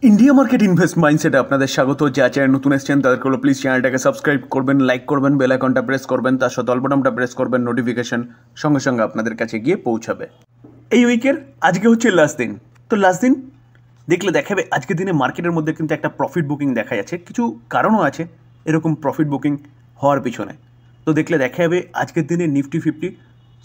India market invest মাইন্ডসেটে আপনাদের স্বাগত। যা চ্যানেল নতুন এসেছেন তাদেরকে হলো প্লিজ চ্যানেলটাকে সাবস্ক্রাইব করবেন, লাইক করবেন, বেল আইকনটা প্রেস করবেন, তার সাথে অল বাটনটা প্রেস করবেন, নোটিফিকেশন সঙ্গে সঙ্গে আপনাদের কাছে গিয়ে পৌঁছাবে। এই উইকের আজকে হচ্ছে লাস্ট দিন। তো লাস্ট দিন দেখলে দেখাবে আজকের দিনে মার্কেটের মধ্যে কিন্তু একটা প্রফিট বুকিং দেখা যাচ্ছে। কিছু কারণও আছে এরকম প্রফিট বুকিং হওয়ার পিছনে। তো দেখলে দেখা যাবে আজকের দিনে নিফটি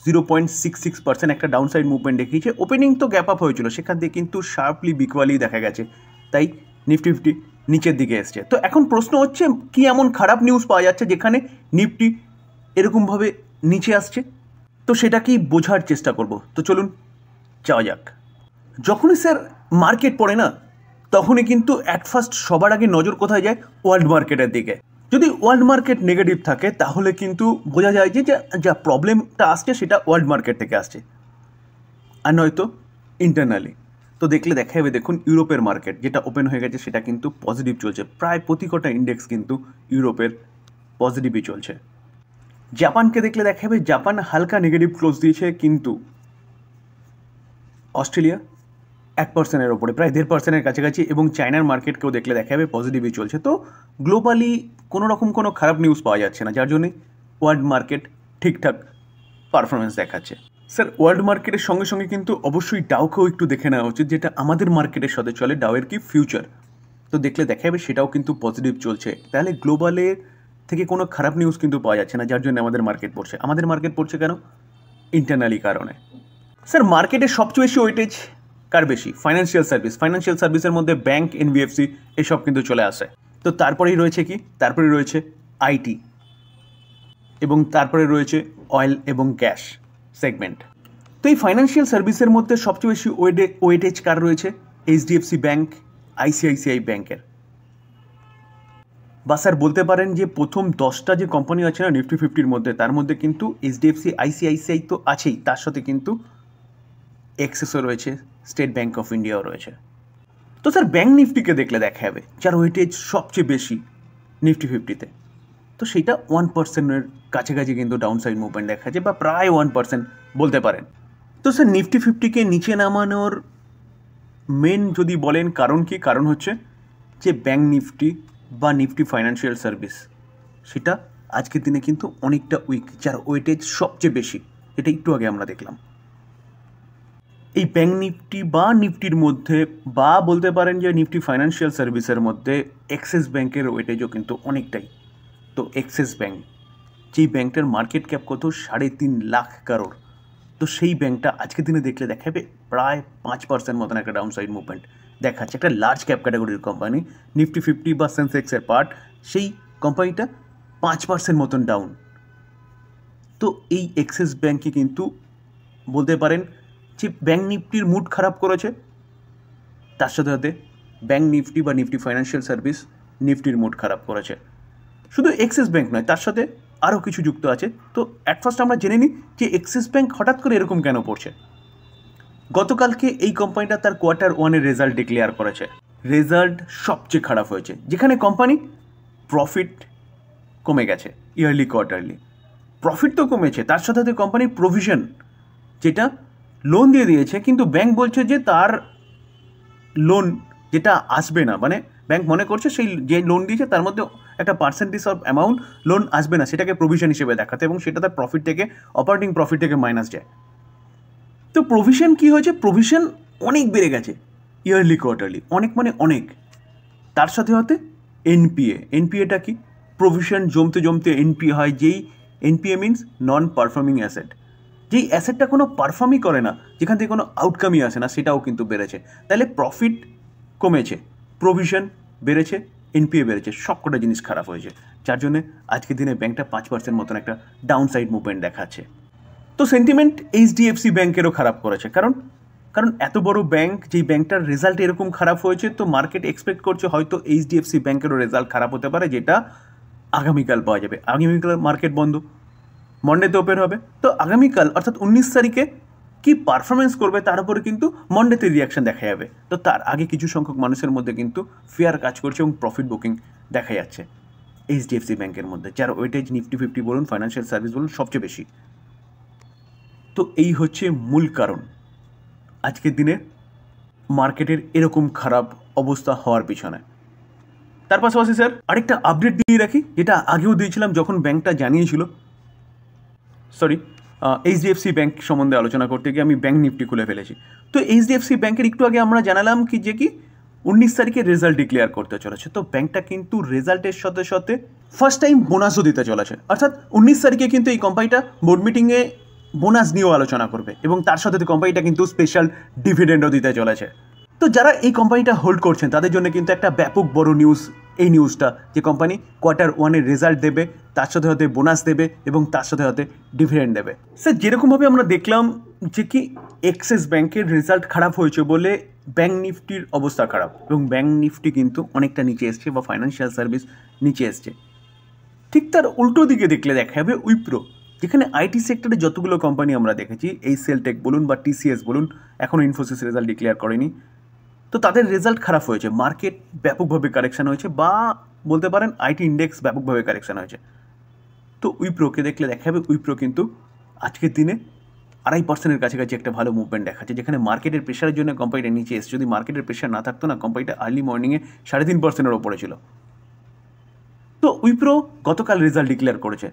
0.66% একটা ডাউনসাইড মুভমেন্ট দেখিয়েছে। ওপেনিং তো গ্যাপ আপ হয়েছিল, সেখান থেকে কিন্তু শার্পলি বিকওয়ালি দেখা গেছে, তাই নিফটি নিচের দিকে এসছে। তো এখন প্রশ্ন হচ্ছে কি এমন খারাপ নিউজ পাওয়া যাচ্ছে যেখানে নিফটি এরকমভাবে নিচে আসছে? তো সেটা কি বোঝার চেষ্টা করব। তো চলুন যাওয়া যাক। যখনই স্যার মার্কেট পড়ে না, তখনই কিন্তু অ্যাট ফার্স্ট সবার আগে নজর কোথায় যায়? ওয়ার্ল্ড মার্কেটের দিকে। যদি ওয়ার্ল্ড মার্কেট নেগেটিভ থাকে তাহলে কিন্তু বোঝা যায় যে যা প্রবলেমটা আসছে সেটা ওয়ার্ল্ড মার্কেট থেকে আসছে, আর নয়তো ইন্টারনালি। তো দেখলে দেখা যাবে, দেখুন ইউরোপের মার্কেট যেটা ওপেন হয়ে গেছে সেটা কিন্তু পজিটিভ চলছে। প্রায় প্রতি কটা ইন্ডেক্স কিন্তু ইউরোপের পজিটিভই চলছে। জাপানকে দেখলে দেখা যাবে জাপান হালকা নেগেটিভ ক্লোজ দিয়েছে, কিন্তু অস্ট্রেলিয়া 1%-এর ওপরে, প্রায় 1.5%-এর কাছাকাছি, এবং চায়নার মার্কেটকেও দেখলে দেখা যাবে পজিটিভই চলছে। তো গ্লোবালি কোনো রকম কোনো খারাপ নিউজ পাওয়া যাচ্ছে না, যার জন্যে ওয়ার্ল্ড মার্কেট ঠিকঠাক পারফরমেন্স দেখাচ্ছে। স্যার ওয়ার্ল্ড মার্কেটের সঙ্গে সঙ্গে কিন্তু অবশ্যই ডাউকেও একটু দেখে নেওয়া উচিত, যেটা আমাদের মার্কেটের সাথে চলে, ডাউয়ের কি ফিউচার। তো দেখলে দেখা যাবে সেটাও কিন্তু পজিটিভ চলছে। তাহলে গ্লোবালের থেকে কোনো খারাপ নিউজ কিন্তু পাওয়া যাচ্ছে না, যার জন্য আমাদের মার্কেট পড়ছে। আমাদের মার্কেট পড়ছে কেন? ইন্টারনালি কারণে। স্যার মার্কেটের সবচেয়ে বেশি ওয়েটেজ কার বেশি? Financial service. ফাইন্যান্সিয়াল সার্ভিসের মধ্যে ব্যাংক, এনবিএফসি এসব কিন্তু চলে আসে। তো তারপরেই রয়েছে কি? তারপরে রয়েছে আইটি, এবং তারপরে রয়েছে অয়েল এবং গ্যাস সেগমেন্ট। তো এই ফাইন্যান্সিয়াল সার্ভিসের মধ্যে সবচেয়ে বেশি ওয়েটেজ কার রয়েছে? এইচডিএফসি ব্যাংক, আইসিআইসিআই ব্যাংকের। বা স্যার বলতে পারেন যে প্রথম 10টা যে কোম্পানি আছে না নিফটি 50-র মধ্যে, তার মধ্যে কিন্তু এইচডিএফসি, আইসিআইসিআই তো আছেই, তার সাথে কিন্তু এক্সেসও রয়েছে, স্টেট ব্যাংক অফ ইন্ডিয়াও রয়েছে। তো স্যার ব্যাংক নিফটিকে দেখলে দেখা যাবে যার ওয়েটেজ সবচেয়ে বেশি নিফটি 50-তে, তো সেইটা 1%-এর কাছাকাছি কিন্তু ডাউনসাইড মুভমেন্ট দেখা যায়, বা প্রায় 1% বলতে পারেন। তো স্যার নিফটি 50-কে নিচে নামানোর মেন যদি বলেন কারণ কি? কারণ হচ্ছে যে ব্যাংক নিফটি বা নিফটি ফাইন্যান্সিয়াল সার্ভিস, সেটা আজকের দিনে কিন্তু অনেকটা উইক, যার ওয়েটেজ সবচেয়ে বেশি, এটা একটু আগে আমরা দেখলাম। এই ব্যাংক নিফটি বা নিফটির মধ্যে, বা বলতে পারেন যে নিফটি ফাইন্যান্সিয়াল সার্ভিসের মধ্যে এক্সিস ব্যাংকের ওয়েটেজও কিন্তু অনেকটাই। তো এক্সিস ব্যাংক, যেই ব্যাংকটার মার্কেট ক্যাপ কত 3.5 লাখ কারোর, তো সেই ব্যাংকটা আজকের দিনে দেখলে দেখাবে প্রায় 5% মতন একটা ডাউনসাইড মুভমেন্ট দেখাচ্ছে। একটা লার্জ ক্যাপ ক্যাটাগরির কোম্পানি, নিফটি 50 বা সেন্সেক্সের পার্ট, সেই কোম্পানিটা 5% মতন ডাউন। তো এই এক্সিস ব্যাংকে কিন্তু বলতে পারেন যে ব্যাংক নিফটির মুড খারাপ করেছে, তার সাথে সাথে ব্যাংক নিফটি বা নিফটি ফাইন্যান্সিয়াল সার্ভিস নিফটির মুড খারাপ করেছে। শুধু এক্সিস ব্যাংক নয়, তার সাথে আরও কিছু যুক্ত আছে। তো অ্যাট ফার্স্ট আমরা জেনে নিই যে এক্সিস ব্যাংক হঠাৎ করে এরকম কেন পড়ছে। গতকালকে এই কোম্পানিটা তার Q1-এর রেজাল্ট ডিক্লেয়ার করেছে। রেজাল্ট সবচেয়ে খারাপ হয়েছে, যেখানে কোম্পানি প্রফিট কমে গেছে ইয়ারলি কোয়ার্টারলি। প্রফিট তো কমেছে, তার সাথে সাথে কোম্পানির প্রভিশন, যেটা লোন দিয়ে দিয়েছে, কিন্তু ব্যাংক বলছে যে তার লোন যেটা আসবে না, মানে ব্যাংক মনে করছে সেই যে লোন দিয়েছে তার মধ্যে একটা পার্সেন্টেজ অফ অ্যামাউন্ট লোন আসবে না, সেটাকে প্রভিশন হিসেবে দেখাতে, এবং সেটা তার প্রফিট থেকে, অপারেটিং প্রফিট থেকে মাইনাস যায়। তো প্রভিশন কি হয়েছে? প্রভিশন অনেক বেড়ে গেছে ইয়ারলি কোয়ার্টারলি, অনেক মানে অনেক। তার সাথে সাথে এনপিএটা কি? প্রভিশন জমতে জমতে এনপিএ হয়, যেই NPA means non performing asset, যেই অ্যাসেটটা কোনো পারফর্মই করে না, যেখান থেকে কোনো আউটকামই আসে না, সেটাও কিন্তু বেড়েছে। তাহলে প্রফিট কমেছে, প্রভিশন বেড়েছে, এনপিএ বেড়েছে, সবকটা জিনিস খারাপ হয়েছে, যার জন্যে আজকের দিনে ব্যাংকটা 5% মতন একটা ডাউনসাইড মুভমেন্ট দেখাচ্ছে। তো সেন্টিমেন্ট এইচডিএফসি ব্যাংকেরও খারাপ করেছে, কারণ এত বড় ব্যাংক, যেই ব্যাংকটার রেজাল্ট এরকম খারাপ হয়েছে, তো মার্কেট এক্সপেক্ট করছে হয়তো এইচডিএফসি ব্যাংকেরও রেজাল্ট খারাপ হতে পারে, যেটা আগামীকাল পাওয়া যাবে। আগামীকাল মার্কেট বন্ধ, মন্ডেতে ওপেন হবে। তো আগামীকাল অর্থাৎ 19 তারিখে কি পারফরমেন্স করবে তার উপরে কিন্তু মন্ডেতে রিয়াকশন দেখা যাবে। তো তার আগে কিছু সংখ্যক মানুষের মধ্যে কিন্তু ফেয়ার কাজ করছে এবং প্রফিট বুকিং দেখা যাচ্ছে এইচডিএফসি ব্যাংকের মধ্যে, যার ওয়েটেজ নিফটি 50 বলুন, ফাইন্যান্সিয়াল সার্ভিস বলুন, সবচেয়ে বেশি। তো এই হচ্ছে মূল কারণ আজকের দিনে মার্কেটের এরকম খারাপ অবস্থা হওয়ার পিছনে। তার পাশাপাশি স্যার আরেকটা আপডেট দিয়ে রাখি, যেটা আগেও দিয়েছিলাম যখন ব্যাংকটা জানিয়েছিল, এইচডিএফসি ব্যাংক সম্বন্ধে আলোচনা করতে গিয়ে আমি ব্যাংক নিফটি খুলে ফেলেছি। তো এইচডিএফসি ব্যাংকের একটু আগে আমরা জানালাম যে 19 তারিখে রেজাল্ট ডিক্লেয়ার করতে চলেছে। তো ব্যাংকটা কিন্তু রেজাল্টের সাথে সাথে ফার্স্ট টাইম বোনাসও দিতে চলেছে, অর্থাৎ 19 তারিখে কিন্তু এই কোম্পানিটা বোর্ড মিটিংয়ে বোনাস নিয়েও আলোচনা করবে এবং তার সাথে কোম্পানিটা কিন্তু স্পেশাল ডিভিডেন্ডও দিতে চলেছে। তো যারা এই কোম্পানিটা হোল্ড করছেন তাদের জন্য কিন্তু একটা ব্যাপক বড় নিউজ এই নিউজটা, যে কোম্পানি Q1-এর রেজাল্ট দেবে, তার সাথে সাথে বোনাস দেবে এবং তার সাথে সাথে ডিভিডেন্ড দেবে। স্যার যেরকমভাবে আমরা দেখলাম যে এক্সিস ব্যাংকের রেজাল্ট খারাপ হয়েছে বলে ব্যাংক নিফটির অবস্থা খারাপ, এবং ব্যাংক নিফটি কিন্তু অনেকটা নিচে এসছে বা ফাইন্যান্সিয়াল সার্ভিস নিচে এসছে। ঠিক তার উল্টো দিকে দেখলে দেখা যাবে উইপ্রো, যেখানে আইটি সেক্টরে যতগুলো কোম্পানি আমরা দেখেছি, এই সেলটেক বলুন বা টিসিএস বলুন, এখনও ইনফোসিস রেজাল্ট ডিক্লেয়ার করেনি, তো তাদের রেজাল্ট খারাপ হয়েছে, মার্কেট ব্যাপকভাবে কারেকশান হয়েছে, বা বলতে পারেন আইটি ইন্ডেক্স ব্যাপকভাবে কারেকশান হয়েছে। তো উইপ্রোকে দেখলে দেখা যাবে উইপ্রো কিন্তু আজকের দিনে 2.5% কাছাকাছি একটা ভালো মুভমেন্ট দেখাচ্ছে, যেখানে মার্কেটের প্রেশারের জন্য কোম্পানিটা নিচে এসছে। যদি মার্কেটের প্রেশার না থাকতো না, কোম্পানিটা আর্লি মর্নিংয়ে 3.5%-এর ওপরে ছিল। তো উইপ্রো গতকাল রেজাল্ট ডিক্লেয়ার করেছে।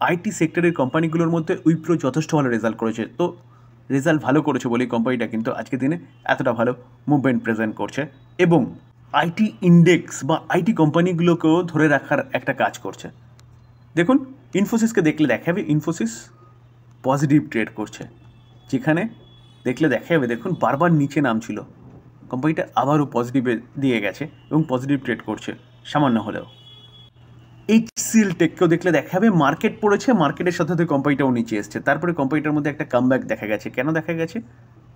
আইটি সেক্টরের কোম্পানিগুলোর মধ্যে উইপ্রো যথেষ্ট ভালো রেজাল্ট করেছে। তো রেজাল্ট ভালো করেছে বলেই কোম্পানিটা কিন্তু আজকের দিনে এতটা ভালো মুভমেন্ট প্রেজেন্ট করছে, এবং আইটি ইন্ডেক্স বা আইটি কোম্পানিগুলোকেও ধরে রাখার একটা কাজ করছে। দেখুন ইনফোসিসকে দেখলে দেখা যাবে ইনফোসিস পজিটিভ ট্রেড করছে, যেখানে দেখলে দেখা যাবে দেখুন বারবার নিচে নামছিল, কোম্পানিটা আবারও পজিটিভে দিয়ে গেছে এবং পজিটিভ ট্রেড করছে সামান্য হলেও। HCL টেককেও দেখলে দেখা যাবে মার্কেট পড়েছে, মার্কেটের সাথে সাথে কোম্পানিটাও নিচে এসছে, তারপরে কোম্পানিটার মধ্যে একটা কামব্যাক দেখা গেছে। কেন দেখা গেছে?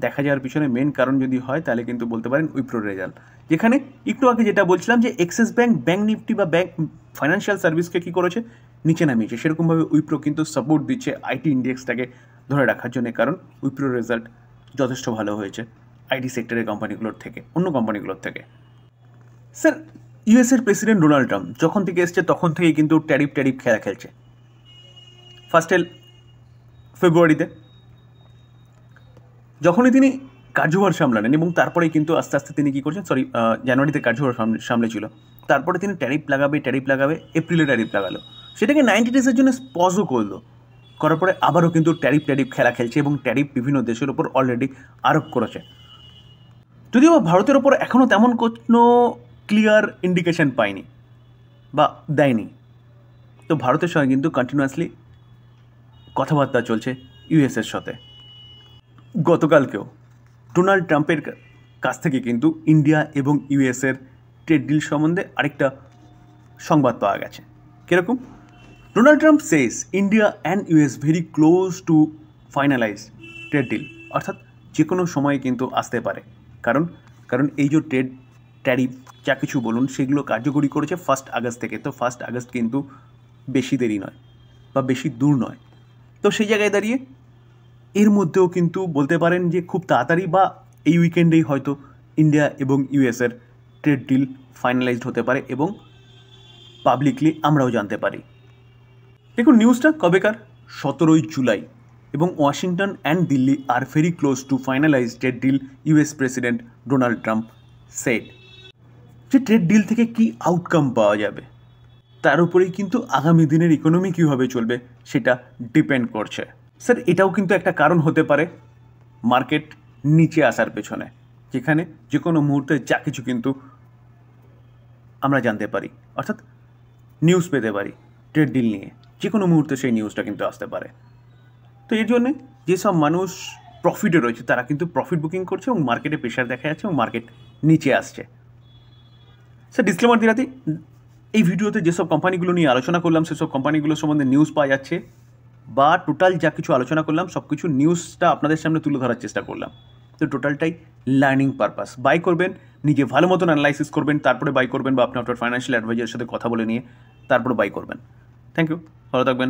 দেখা যাওয়ার পিছনে মেন কারণ যদি হয় তাহলে কিন্তু বলতে পারেন উইপ্রোর রেজাল্ট, যেখানে একটু আগে যেটা বলছিলাম যে এক্সিস ব্যাংক ব্যাংক নিফটি বা ব্যাংক ফাইন্যান্সিয়াল সার্ভিসকে কী করেছে, নিচে নামিয়েছে, সেরকমভাবে উইপ্রো কিন্তু সাপোর্ট দিচ্ছে আইটি ইন্ডেক্সটাকে ধরে রাখার জন্য, কারণ উইপ্রোর রেজাল্ট যথেষ্ট ভালো হয়েছে আইটি সেক্টরের কোম্পানিগুলোর থেকে, অন্য কোম্পানিগুলোর থেকে। স্যার ইউএসের প্রেসিডেন্ট ডোনাল্ড ট্রাম্প যখন থেকে এসছে তখন থেকেই কিন্তু ট্যারিফ খেলা খেলছে। ফার্স্টে ফেব্রুয়ারিতে যখনই তিনি কার্যভার সামলালেন, এবং তারপরেই কিন্তু আস্তে আস্তে তিনি কী করছেন, জানুয়ারিতে কার্যভার সামলেছিল, তারপরে তিনি ট্যারিফ লাগাবে, এপ্রিলে ট্যারিফ লাগালো, সেটাকে 90 ডেজের জন্য পজও করলো, করার পরে আবারও কিন্তু ট্যারিফ খেলা খেলছে, এবং ট্যারিফ বিভিন্ন দেশের ওপর অলরেডি আরোপ করেছে। যদিও ভারতের ওপর এখনও তেমন কোনো ক্লিয়ার ইন্ডিকেশন পাইনি বা দেয়নি, তো ভারতের সঙ্গে কিন্তু কন্টিনিউয়াসলি কথাবার্তা চলছে ইউএসের সাথে। গতকালকেও ডোনাল্ড ট্রাম্পের কাছ থেকে কিন্তু ইন্ডিয়া এবং ইউএসের ট্রেড ডিল সম্বন্ধে আরেকটা সংবাদ পাওয়া গেছে। কীরকম? Donald Trump says India and US very close to finalise trade deal, অর্থাৎ যে কোনো সময় কিন্তু আসতে পারে, কারণ এই যে ট্যারিফ যা কিছু বলুন সেগুলো কার্যকরী করেছে 1 আগস্ট থেকে। তো 1 আগস্ট কিন্তু বেশি দেরি নয় বা বেশি দূর নয়, তো সেই জায়গায় দাঁড়িয়ে এর মধ্যেও কিন্তু বলতে পারেন যে খুব তাড়াতাড়ি বা এই উইকেন্ডেই হয়তো ইন্ডিয়া এবং ইউএসের ট্রেড ডিল ফাইনালাইজড হতে পারে এবং পাবলিকলি আমরাও জানতে পারি। দেখুন নিউজটা কবেকার, 17 জুলাই, এবং Washington and Delhi are very close to finalise trade deal, US president Donald Trump said. যে ট্রেড ডিল থেকে কি আউটকাম পাওয়া যাবে তার উপরেই কিন্তু আগামী দিনের ইকোনমি কীভাবে চলবে সেটা ডিপেন্ড করছে। স্যার এটাও কিন্তু একটা কারণ হতে পারে মার্কেট নিচে আসার পেছনে, যেখানে যে কোনো মুহূর্তে যা কিছু কিন্তু আমরা জানতে পারি, অর্থাৎ নিউজ পেতে পারি ট্রেড ডিল নিয়ে, যে কোনো মুহূর্তে সেই নিউজটা কিন্তু আসতে পারে। তো এর জন্যে যেসব মানুষ প্রফিটে রয়েছে তারা কিন্তু প্রফিট বুকিং করছে এবং মার্কেটে প্রেশার দেখা যাচ্ছে এবং মার্কেট নিচে আসছে। স্যার ডিসক্লেমার দিরাতে এই ভিডিওতে যেসব কোম্পানিগুলো নিয়ে আলোচনা করলাম সেসব কোম্পানিগুলো সম্বন্ধে নিউজ পাওয়া যাচ্ছে, বা টোটাল যা কিছু আলোচনা করলাম সব কিছু নিউজটা আপনাদের সামনে তুলে ধরার চেষ্টা করলাম। তো টোটালটাই লার্নিং পারপাস। বাই করবেন, নিজে ভালো মতন অ্যানালাইসিস করবেন, তারপরে বাই করবেন, বা আপনি আপনার ফাইন্যান্সিয়াল অ্যাডভাইজারের সাথে কথা বলে নিয়ে তারপরে বাই করবেন। থ্যাংক ইউ, ভালো থাকবেন।